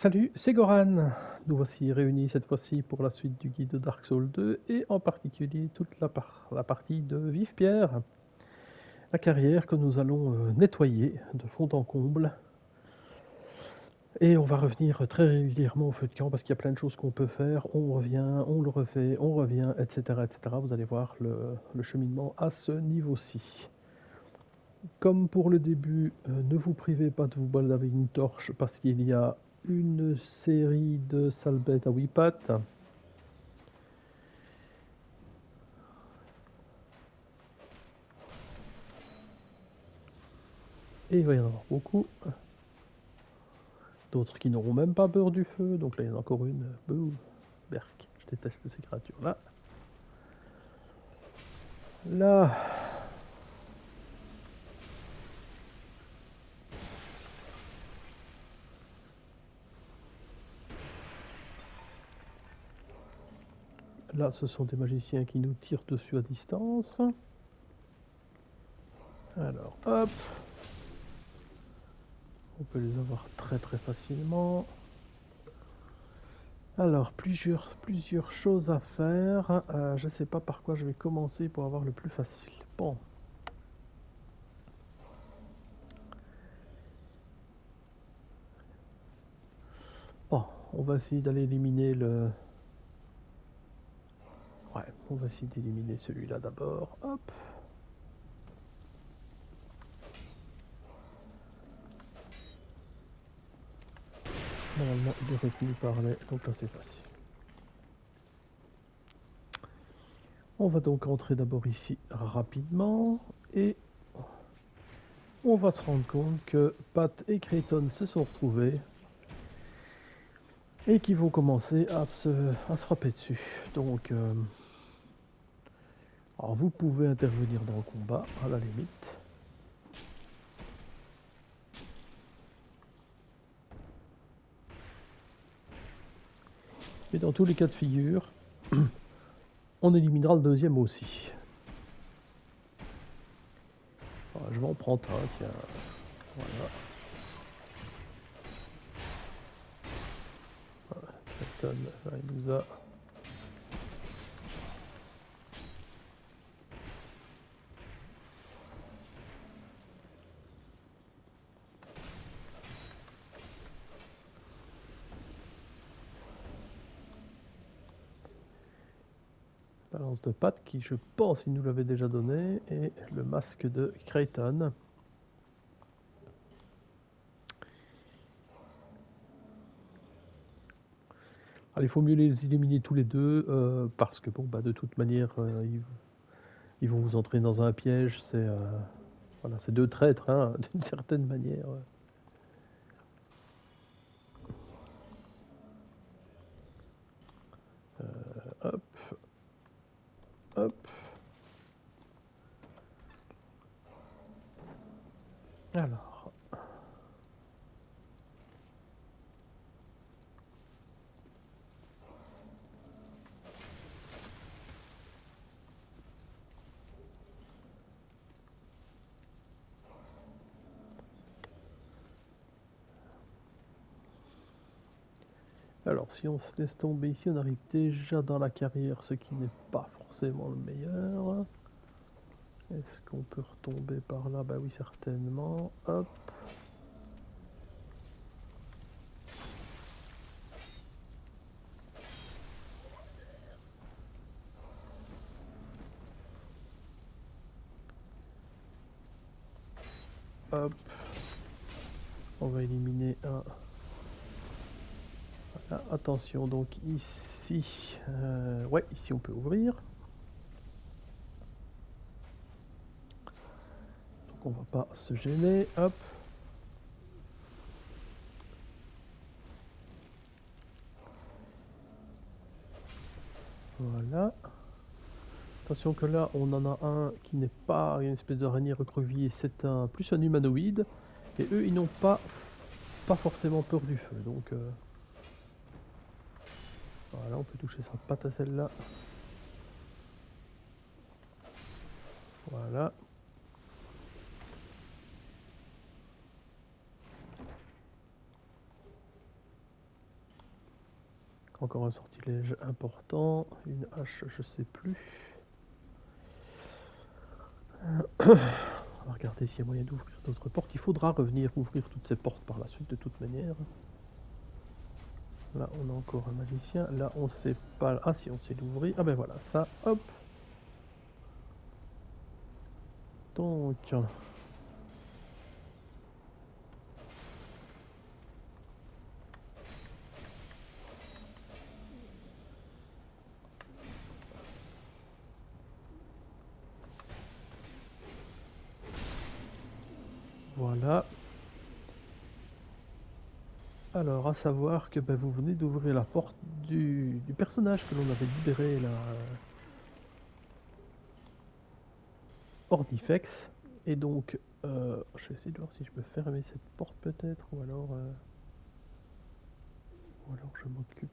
Salut, c'est Goran. Nous voici réunis cette fois-ci pour la suite du guide de Dark Souls 2 et en particulier toute la partie de Vive-Pierre, la carrière que nous allons nettoyer de fond en comble. Et on va revenir très régulièrement au feu de camp parce qu'il y a plein de choses qu'on peut faire. On revient, on le refait, on revient, etc. etc. Vous allez voir le cheminement à ce niveau-ci. Comme pour le début, ne vous privez pas de vous balader avec une torche parce qu'il y a une série de sales bêtes à 8 pattes. Et il va y en avoir beaucoup. D'autres qui n'auront même pas peur du feu. Donc là, il y en a encore une. Bouh, berk. Je déteste ces créatures-là. Là. Là, ce sont des magiciens qui nous tirent dessus à distance. Alors, hop. On peut les avoir très très facilement. Alors, plusieurs choses à faire. Je ne sais pas par quoi je vais commencer pour avoir le plus facile. Bon. Bon, on va essayer d'aller éliminer le... Ouais, on va essayer d'éliminer celui-là d'abord. Hop. Normalement, il est retenu par les... Donc là, c'est facile. On va donc rentrer d'abord ici rapidement et on va se rendre compte que Pat et Creighton se sont retrouvés et qu'ils vont commencer à se frapper dessus. Donc, alors vous pouvez intervenir dans le combat à la limite. Mais dans tous les cas de figure, on éliminera le deuxième aussi. Alors, je vais en prendre un, tiens. Voilà. Creighton, là, il nous a... Balance de Pat qui, je pense, il nous l'avait déjà donné, et le masque de Creighton. Alors, il faut mieux les éliminer tous les deux parce que bon, bah, de toute manière, ils vont vous entraîner dans un piège. C'est voilà, c'est deux traîtres, hein, d'une certaine manière. Hop, hop. Alors, si on se laisse tomber ici, on arrive déjà dans la carrière, ce qui n'est pas forcément le meilleur. Est-ce qu'on peut retomber par là? Bah oui, certainement. Hop. Hop. On va éliminer un. Voilà, attention, donc ici, ouais, ici on peut ouvrir. Donc on va pas se gêner, hop. Voilà. Attention que là, on en a un qui n'est pas une espèce d'araignée recroquevillée, c'est plus un humanoïde. Et eux, ils n'ont pas forcément peur du feu. Donc, voilà, on peut toucher sa patte à celle-là. Voilà. Encore un sortilège important, une hache, je sais plus. On va regarder s'il y a moyen d'ouvrir d'autres portes. Il faudra revenir ouvrir toutes ces portes par la suite de toute manière. Là on a encore un magicien, là on sait pas... Ah si, on sait l'ouvrir, ah ben voilà, ça, hop. Donc... Voilà. Alors, à savoir que ben, vous venez d'ouvrir la porte du personnage que l'on avait libéré, là, Ornifex. Et donc, je vais essayer de voir si je peux fermer cette porte peut-être, ou alors je m'occupe.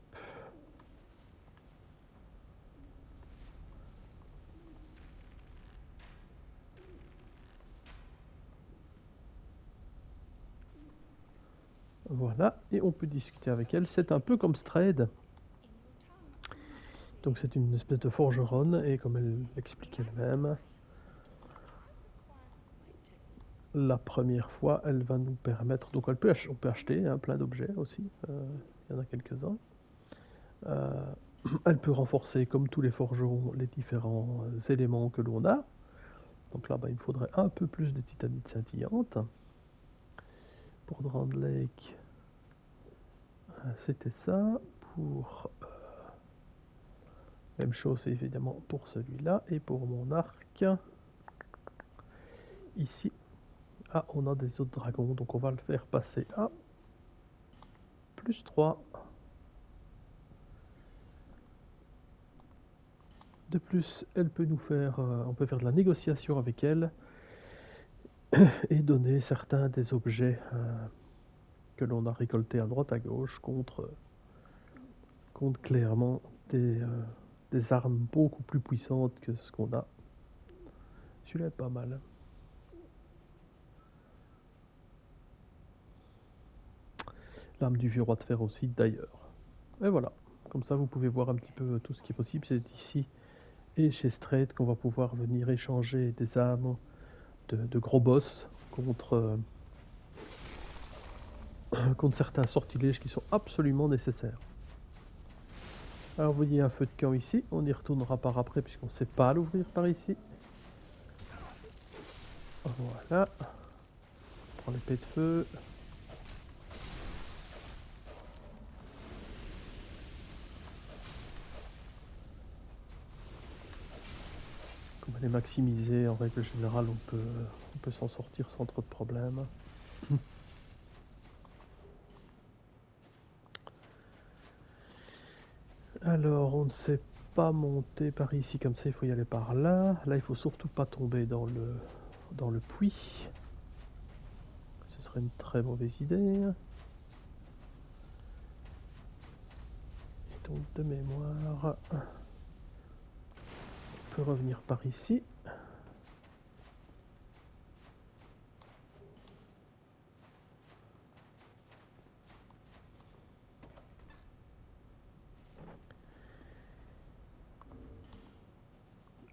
Voilà, et on peut discuter avec elle. C'est un peu comme Strayed. Donc c'est une espèce de forgeronne, et comme elle l'explique elle-même, la première fois, elle va nous permettre... Donc on peut acheter hein, plein d'objets aussi, il y en a quelques-uns. Elle peut renforcer, comme tous les forgerons, les différents éléments que l'on a. Donc là, il me faudrait un peu plus de titanite scintillante. Pour Drowned Lake, c'était ça. Pour... même chose évidemment pour celui-là. Et pour mon arc, ici, ah, on a des autres dragons. Donc on va le faire passer à plus 3. De plus, elle peut nous faire... on peut faire de la négociation avec elle. Et donner certains des objets que l'on a récoltés à droite à gauche contre clairement des armes beaucoup plus puissantes que ce qu'on a. Celui-là est pas mal. L'arme du vieux roi de fer aussi d'ailleurs. Et voilà, comme ça vous pouvez voir un petit peu tout ce qui est possible. C'est ici et chez Strayed qu'on va pouvoir venir échanger des armes de gros boss contre, contre certains sortilèges qui sont absolument nécessaires. Alors vous voyez un feu de camp ici, on y retournera par après puisqu'on ne sait pas l'ouvrir par ici. Voilà. On prend l'épée de feu. Comme elle est maximisée, en règle générale, on peut s'en sortir sans trop de problèmes. Alors, on ne sait pas monter par ici comme ça, il faut y aller par là. Là, il faut surtout pas tomber dans le puits. Ce serait une très mauvaise idée. Et donc, de mémoire, on peut revenir par ici.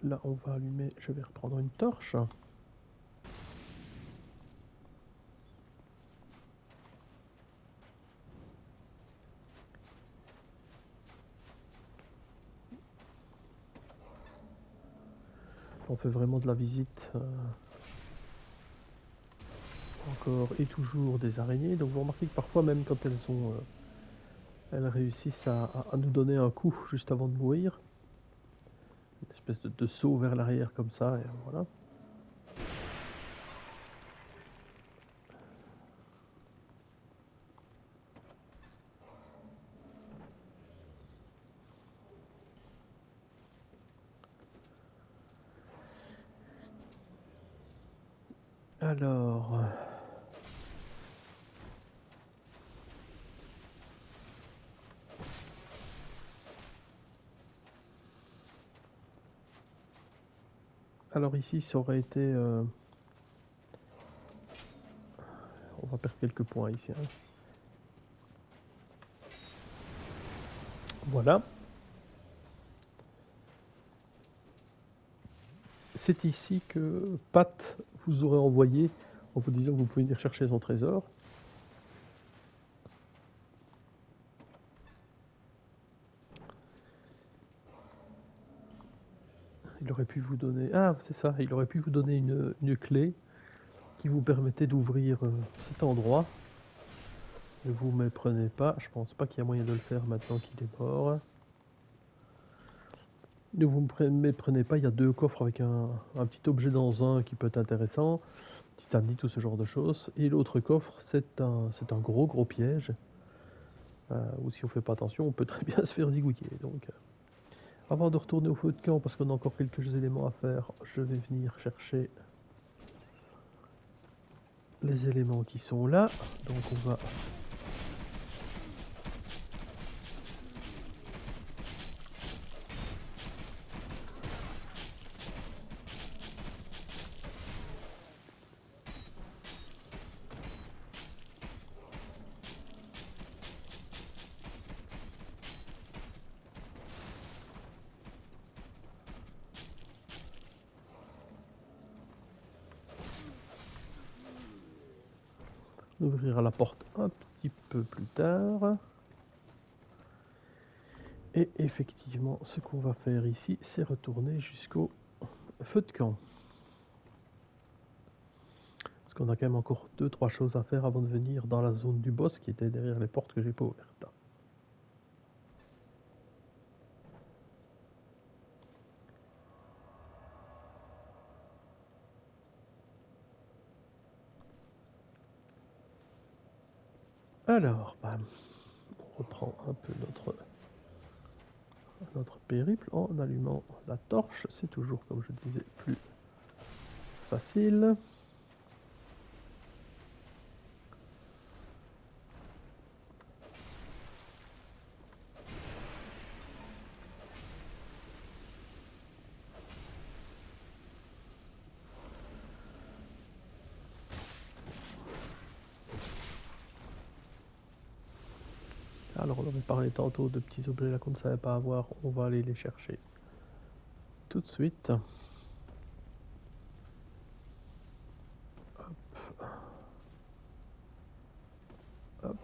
Là, on va allumer, je vais reprendre une torche. On fait vraiment de la visite. Encore et toujours des araignées. Donc vous remarquez que parfois, même quand elles réussissent à nous donner un coup juste avant de mourir. Une espèce de saut vers l'arrière comme ça, et voilà. Alors... Alors ici, ça aurait été... on va perdre quelques points ici. Hein. Voilà. C'est ici que Pat vous aurait envoyé en vous disant que vous pouvez venir chercher son trésor. Il aurait pu vous donner... Ah, c'est ça, il aurait pu vous donner une clé qui vous permettait d'ouvrir cet endroit. Ne vous méprenez pas, je pense pas qu'il y a moyen de le faire maintenant qu'il est mort. Ne vous méprenez pas, il y a deux coffres avec un petit objet dans un qui peut être intéressant, titanie, tout ce genre de choses. Et l'autre coffre, c'est un gros piège. Ou si on fait pas attention, on peut très bien se faire zigouiller. Donc, avant de retourner au feu de camp, parce qu'on a encore quelques éléments à faire, je vais venir chercher les éléments qui sont là. Donc on va... ouvrir la porte un petit peu plus tard. Et effectivement, ce qu'on va faire ici, c'est retourner jusqu'au feu de camp. Parce qu'on a quand même encore 2-3 choses à faire avant de venir dans la zone du boss qui était derrière les portes que j'ai pas ouvertes. Alors, on reprend un peu notre périple en allumant la torche. C'est toujours, comme je disais, plus facile. Alors on avait parlé tantôt de petits objets là qu'on ne savait pas avoir, on va aller les chercher tout de suite. Hop. Hop.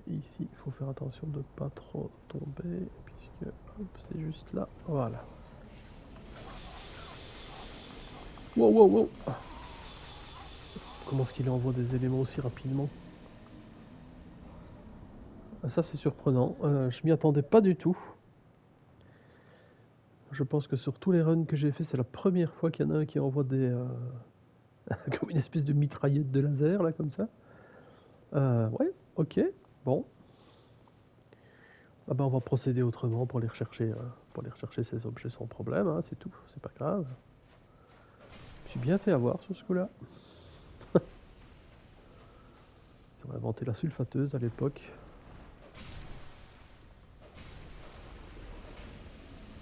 Et ici il faut faire attention de ne pas trop tomber, puisque c'est juste là, voilà. Wow wow wow. Comment est-ce qu'il envoie des éléments aussi rapidement? Ça c'est surprenant, je m'y attendais pas du tout. Je pense que sur tous les runs que j'ai fait, c'est la première fois qu'il y en a un qui envoie des... comme une espèce de mitraillette de laser là comme ça. Ouais, ok, bon. Ah ben on va procéder autrement pour les rechercher ces objets sans problème, hein, c'est tout, c'est pas grave. Je suis bien fait avoir sur ce coup-là. On a inventé la sulfateuse à l'époque.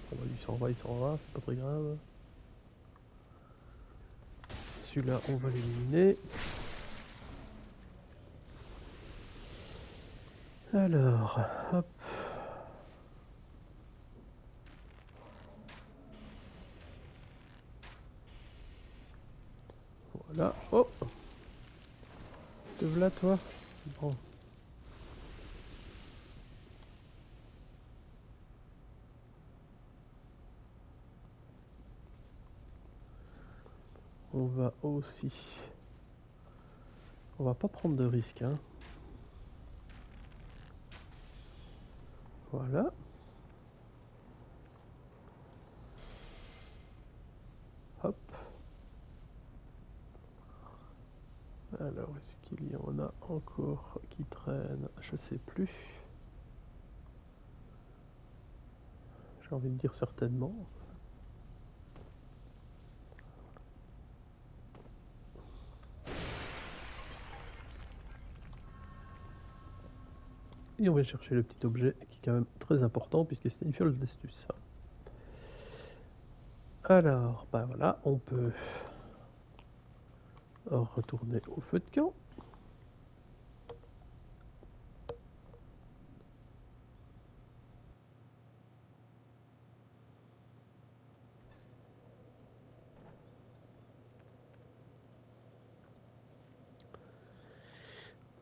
Bon, bah, il s'en va, c'est pas très grave. Celui-là, on va l'éliminer. Alors, hop. Voilà, oh. Te voilà toi. Bon. On va aussi... On va pas prendre de risques, hein. Voilà. Hop. Alors, est-ce qu'il y en a encore qui traînent? Je sais plus. J'ai envie de dire certainement. Et on va chercher le petit objet qui est quand même très important puisque c'est une fiole d'estus. Alors, ben voilà, on peut retourner au feu de camp.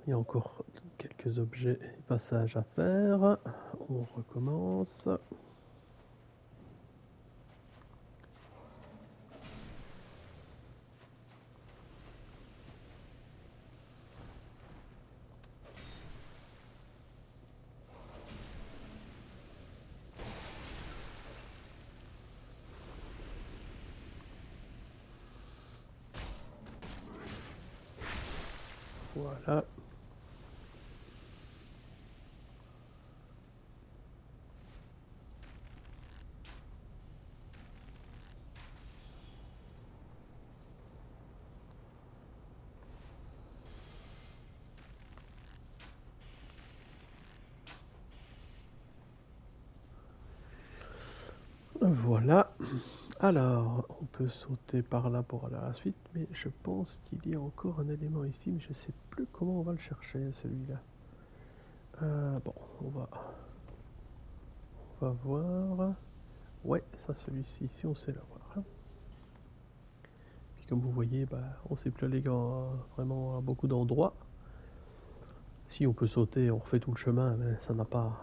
Il y a encore quelques objets et passages à faire. On recommence. Voilà. Voilà. Alors, on peut sauter par là pour aller à la suite, mais je pense qu'il y a encore un élément ici, mais je sais plus comment on va le chercher, celui-là. Bon, on va voir. Ouais, ça, celui-ci, si on sait l'avoir. Puis comme vous voyez, bah, on sait plus aller vraiment à beaucoup d'endroits. Si on peut sauter, on refait tout le chemin, mais ça n'a pas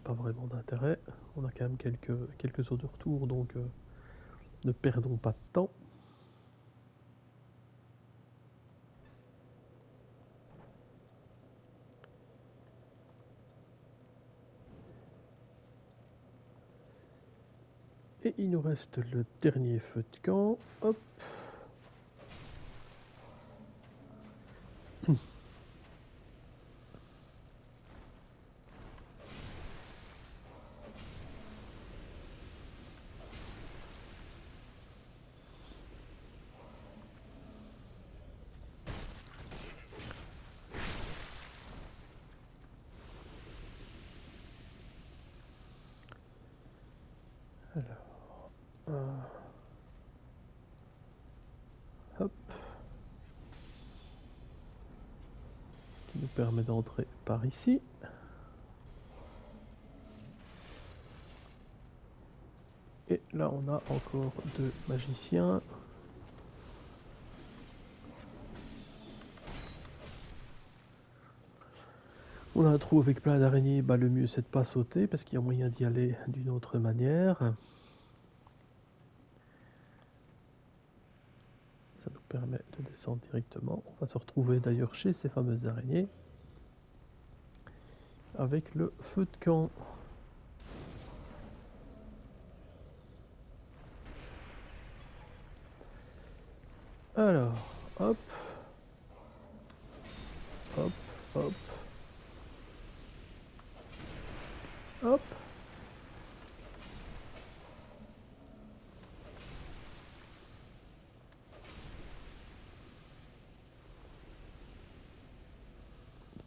vraiment d'intérêt. On a quand même quelques sauts de retour, donc ne perdons pas de temps. Et il nous reste le dernier feu de camp. Hop. Alors, hop. Qui nous permet d'entrer par ici. Et là, on a encore deux magiciens. On a un trou avec plein d'araignées, bah, le mieux c'est de pas sauter parce qu'il y a moyen d'y aller d'une autre manière. Ça nous permet de descendre directement. On va se retrouver d'ailleurs chez ces fameuses araignées avec le feu de camp. Alors, hop, hop, hop, hop.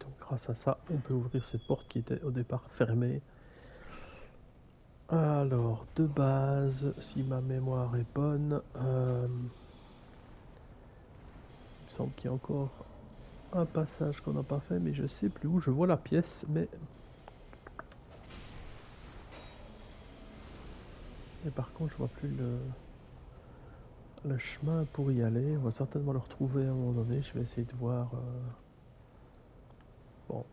Donc grâce à ça, on peut ouvrir cette porte qui était au départ fermée. Alors, de base, si ma mémoire est bonne, il me semble qu'il y a encore un passage qu'on n'a pas fait, mais je sais plus où. Je vois la pièce, mais par contre, je vois plus le chemin pour y aller. On va certainement le retrouver à un moment donné. Je vais essayer de voir. Bon.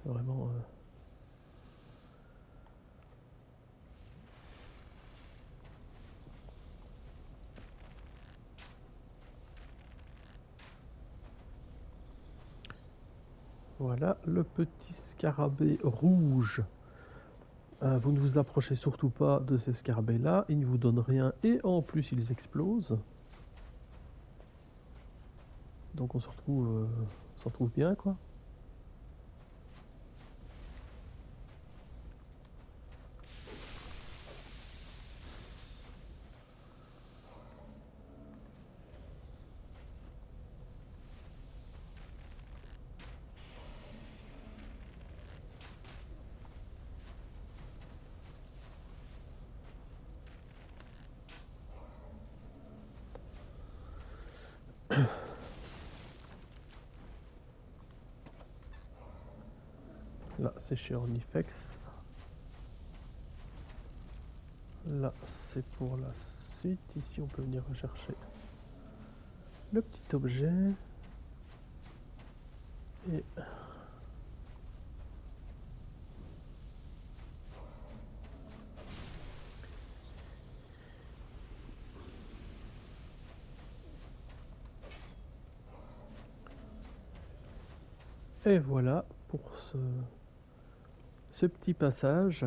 Vraiment. Voilà, le petit scarabée rouge. Vous ne vous approchez surtout pas de ces scarabées-là. Ils ne vous donnent rien et en plus ils explosent. Donc on se retrouve bien, quoi. Là, c'est chez Ornifex. Là, c'est pour la suite. Ici, on peut venir rechercher le petit objet. Et et voilà pour ce petit passage.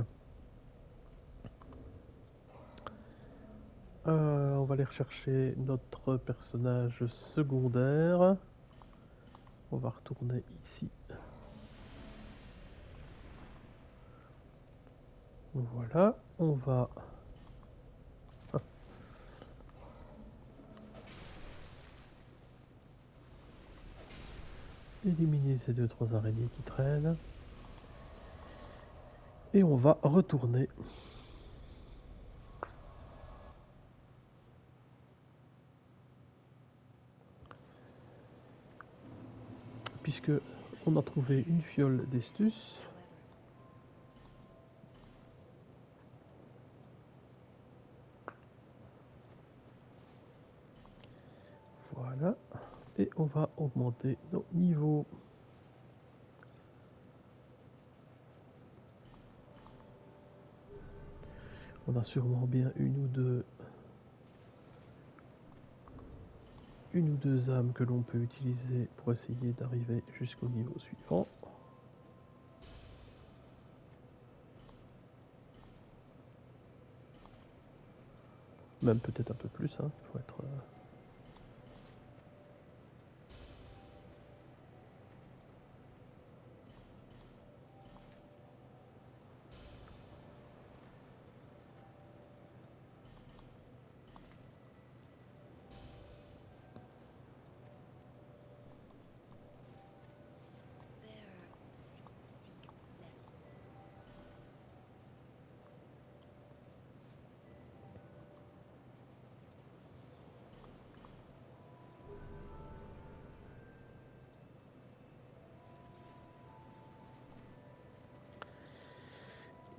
On va aller rechercher notre personnage secondaire. On va retourner ici. Voilà, on va... éliminer ces 2-3 araignées qui traînent. Et on va retourner. Puisque on a trouvé une fiole d'Estus. Voilà. Et on va augmenter nos niveaux. On a sûrement bien une ou deux âmes que l'on peut utiliser pour essayer d'arriver jusqu'au niveau suivant. Même peut-être un peu plus, hein, faut être...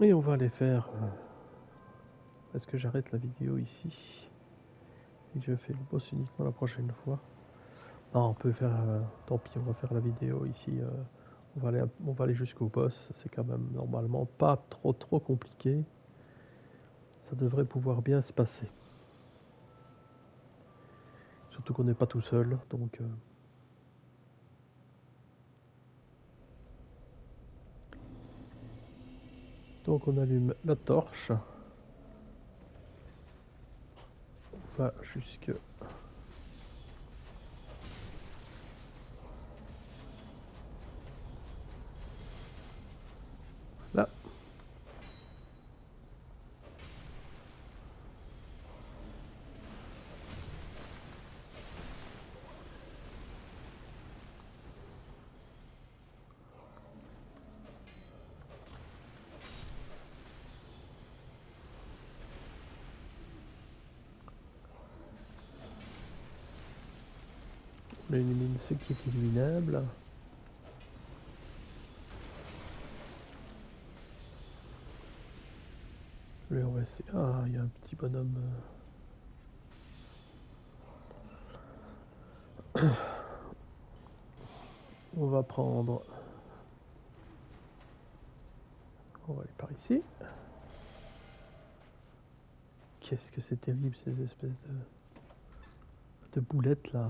Et on va aller faire... Est-ce que j'arrête la vidéo ici? Et je fais le boss uniquement la prochaine fois. Non, on peut faire... tant pis, on va faire la vidéo ici. On va aller jusqu'au boss. C'est quand même normalement pas trop compliqué. Ça devrait pouvoir bien se passer. Surtout qu'on n'est pas tout seul, donc... Donc on allume la torche. On va jusque... là. On élimine ce qui est éliminable. Lui, on va essayer... Ah, il y a un petit bonhomme... On va prendre... On va aller par ici. Qu'est-ce que c'est terrible ces espèces de boulettes là.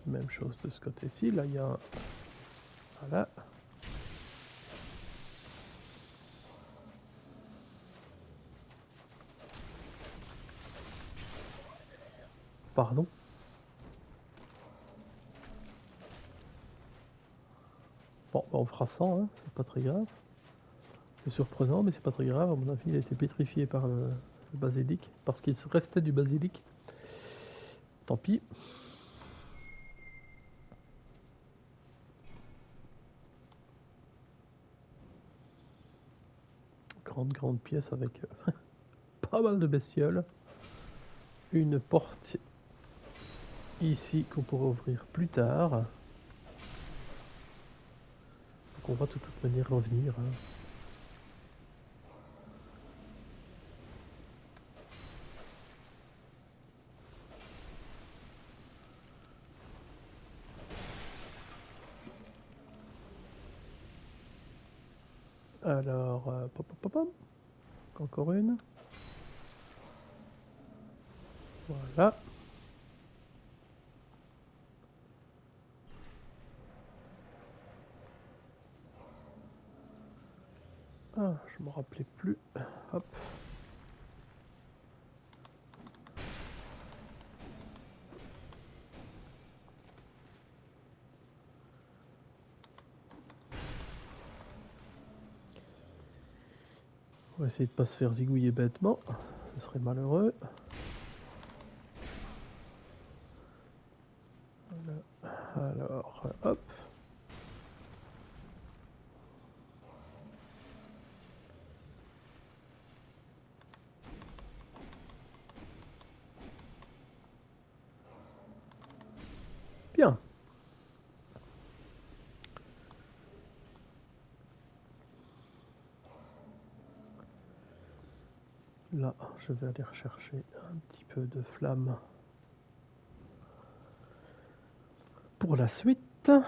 Même chose de ce côté-ci. Là, il y a un... Voilà. Pardon. Bon, on fera 100, hein, c'est pas très grave. C'est surprenant, mais c'est pas très grave. À mon avis, il a été pétrifié par le basilic, parce qu'il restait du basilic. Tant pis. Grande pièce avec pas mal de bestioles. une porte ici qu'on pourra ouvrir plus tard. Donc on va de toute manière revenir. Hein. Alors, pop, pop, pop, pop. Encore une. Voilà. Ah, je me rappelais plus. Hop. On va essayer de pas se faire zigouiller bêtement. Ce serait malheureux. Voilà. Alors, hop. Bien. Là, je vais aller rechercher un petit peu de flamme pour la suite. Là,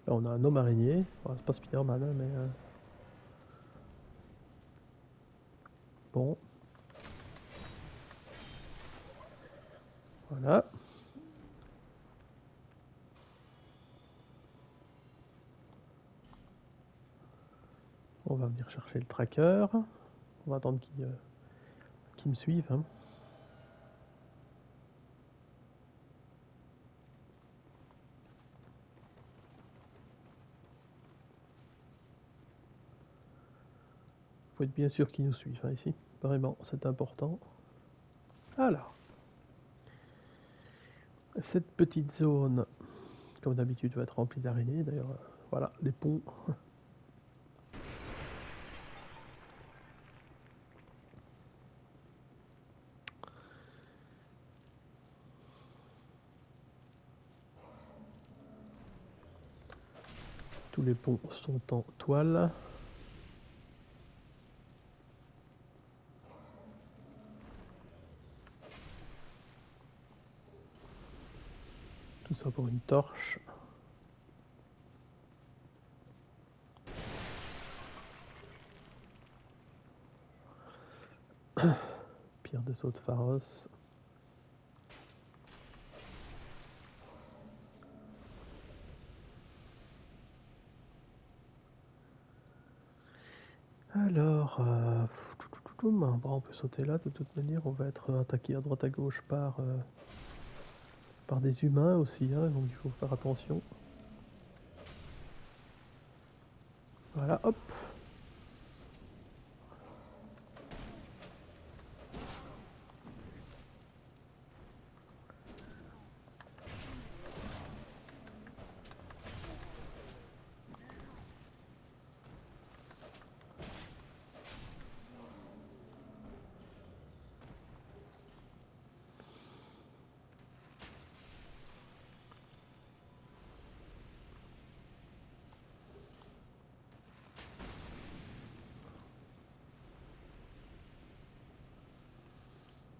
on a un homme araignée. Enfin, c'est pas Spider-Man, hein, mais... Bon. Voilà. On va venir chercher le tracker. On va attendre qu'il me suive. Hein. Faut être bien sûr qu'il nous suive hein, ici. Vraiment, c'est important. Alors. Cette petite zone, comme d'habitude, va être remplie d'araignées. D'ailleurs, voilà, les ponts. Tous les ponts sont en toile. Tout ça pour une torche. Pierre de saut de Pharos. Alors, bon, on peut sauter là, de toute manière, on va être attaqué à droite à gauche par des humains aussi, hein, donc il faut faire attention. Voilà, hop.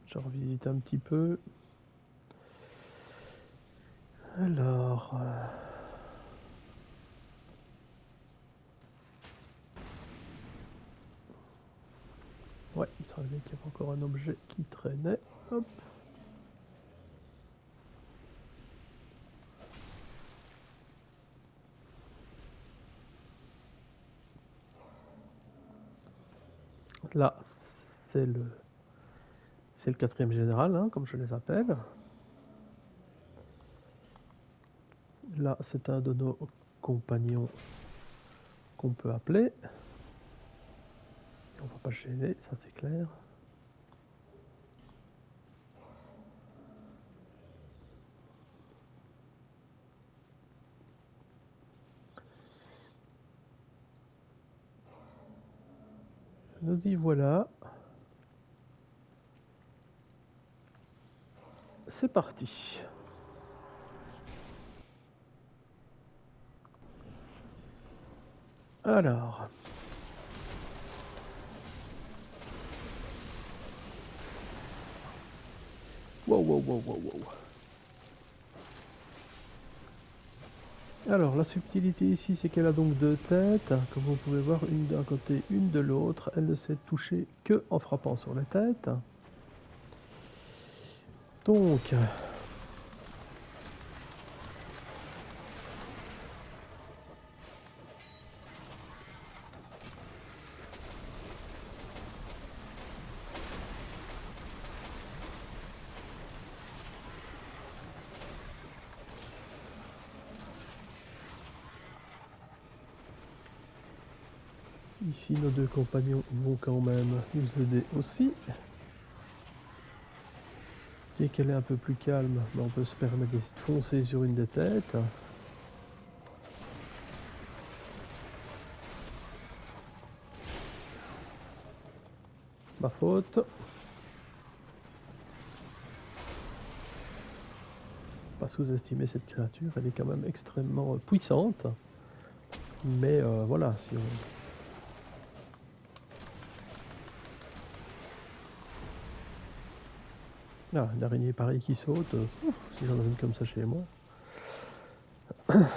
Je revisite un petit peu. Alors... ouais, il me semblait qu'il y avait encore un objet qui traînait. Hop. Là, c'est le quatrième général, hein, comme je les appelle. Là, c'est un de nos compagnons qu'on peut appeler. Et on va pas se gêner, ça c'est clair. Nous y voilà. c'est parti. Alors. Wow, wow, wow, wow, wow. Alors, la subtilité ici, c'est qu'elle a donc deux têtes. Comme vous pouvez voir, une d'un côté, une de l'autre. Elle ne s'est touchée que en frappant sur la tête. Donc... Ici, nos deux compagnons vont quand même nous aider aussi. Dès qu'elle est un peu plus calme, on peut se permettre de foncer sur une des têtes. Ma faute. Pas sous-estimer cette créature, elle est quand même extrêmement puissante. Mais voilà, si on... Ah, une araignée pareille qui saute, si j'en avais une comme ça chez moi. Voilà,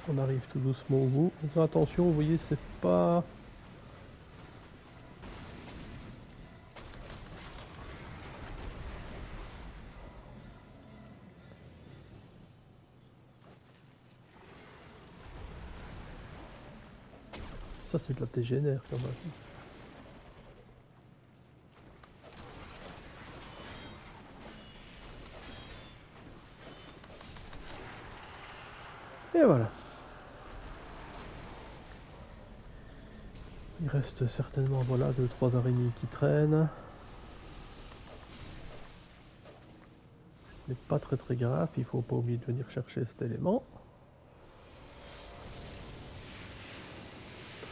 on arrive tout doucement au bout. Attention, vous voyez, c'est pas... Ça, c'est de la TGNR quand même. Et voilà. Il reste certainement, voilà, 2-3 araignées qui traînent. Ce n'est pas très très grave, il faut pas oublier de venir chercher cet élément.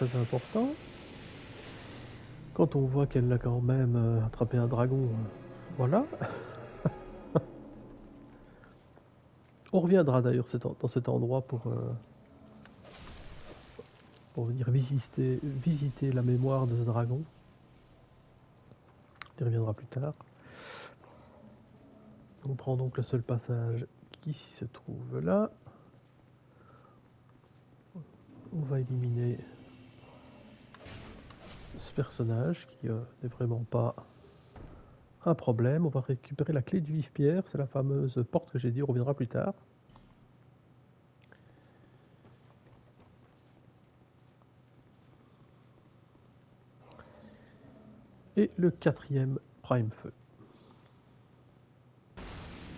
Très important. Quand on voit qu'elle a quand même attrapé un dragon, voilà. On reviendra d'ailleurs dans cet endroit pour venir visiter la mémoire de ce dragon. On y reviendra plus tard. On prend donc le seul passage qui se trouve là. On va éliminer ce personnage qui n'est vraiment pas un problème. On va récupérer la clé du vif-pierre, c'est la fameuse porte que j'ai dit, on reviendra plus tard. Et le quatrième prime feu.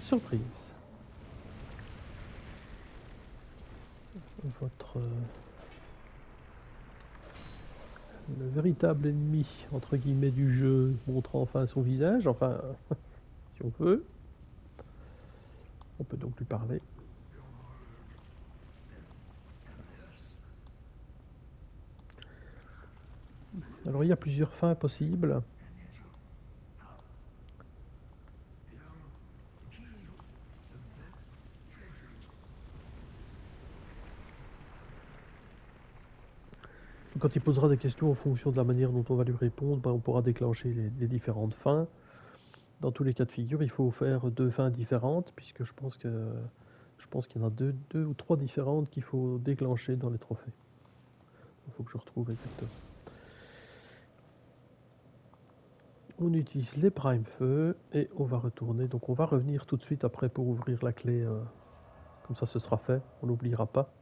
Surprise. Votre... le véritable ennemi, entre guillemets, du jeu montre enfin son visage, enfin, si on veut. On peut donc lui parler. Alors il y a plusieurs fins possibles. Quand il posera des questions en fonction de la manière dont on va lui répondre, ben on pourra déclencher les différentes fins. Dans tous les cas de figure, il faut faire 2 fins différentes, puisque je pense qu'il y en a deux ou trois différentes qu'il faut déclencher dans les trophées. Il faut que je retrouve exactement. On utilise les prime feu et on va retourner. Donc on va revenir tout de suite après pour ouvrir la clé. Comme ça ce sera fait, on n'oubliera pas.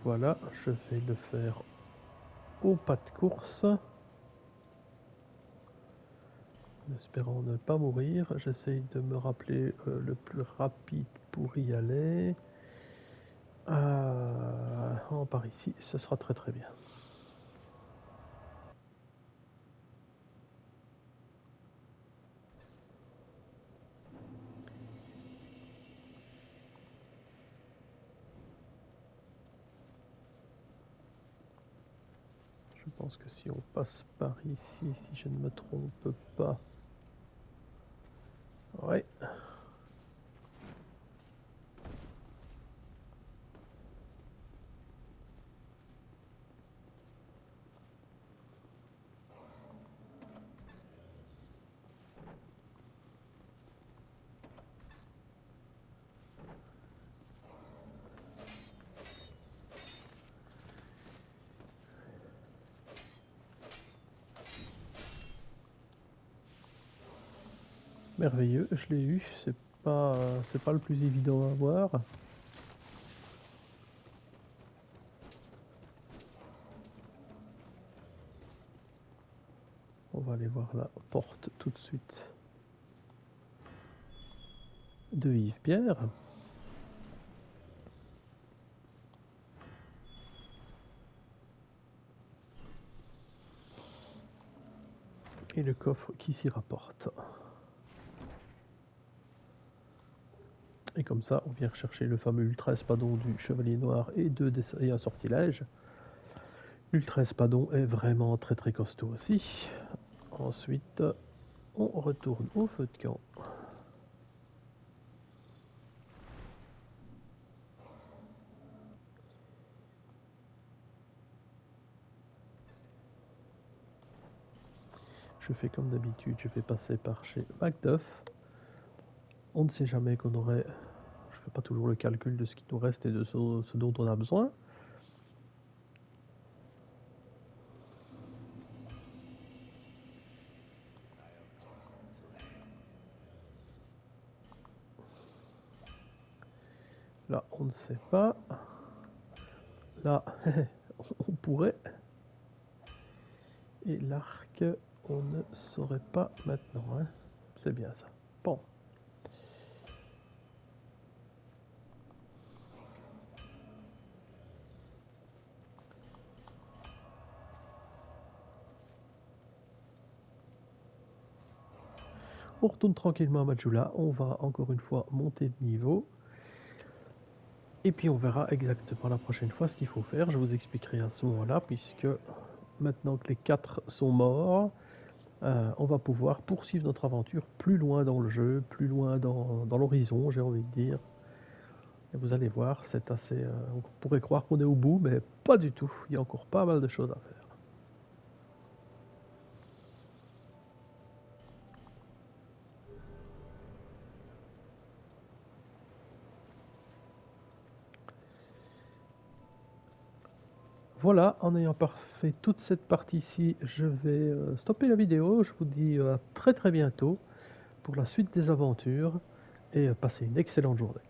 Voilà, je vais le faire au pas de course. En espérant ne pas mourir. J'essaye de me rappeler le plus rapide pour y aller. Par ici, ce sera très très bien. pense que si on passe par ici, si je ne me trompe pas... Ouais. Merveilleux, je l'ai eu, c'est pas le plus évident à avoir. On va aller voir la porte tout de suite de Yves-Pierre. Et le coffre qui s'y rapporte. Et comme ça, on vient rechercher le fameux Ultra Espadon du Chevalier Noir et un sortilège. L'Ultra Espadon est vraiment très très costaud aussi. Ensuite, on retourne au feu de camp. Je fais comme d'habitude, je vais passer par chez Macduff. On ne sait jamais qu'on aurait... Je fais pas toujours le calcul de ce qui nous reste et de ce dont on a besoin. Là, on ne sait pas. Là, on pourrait. Et l'arc, on ne saurait pas maintenant. Hein. C'est bien ça. Bon. On retourne tranquillement à Majula. On va encore une fois monter de niveau. Et puis on verra exactement la prochaine fois ce qu'il faut faire. Je vous expliquerai à ce moment-là, puisque maintenant que les 4 sont morts, on va pouvoir poursuivre notre aventure plus loin dans le jeu, plus loin dans l'horizon, j'ai envie de dire. Et vous allez voir, c'est assez... on pourrait croire qu'on est au bout, mais pas du tout. Il y a encore pas mal de choses à faire. Voilà, en ayant parfait toute cette partie-ci, je vais stopper la vidéo. Je vous dis à très très bientôt pour la suite des aventures et passez une excellente journée.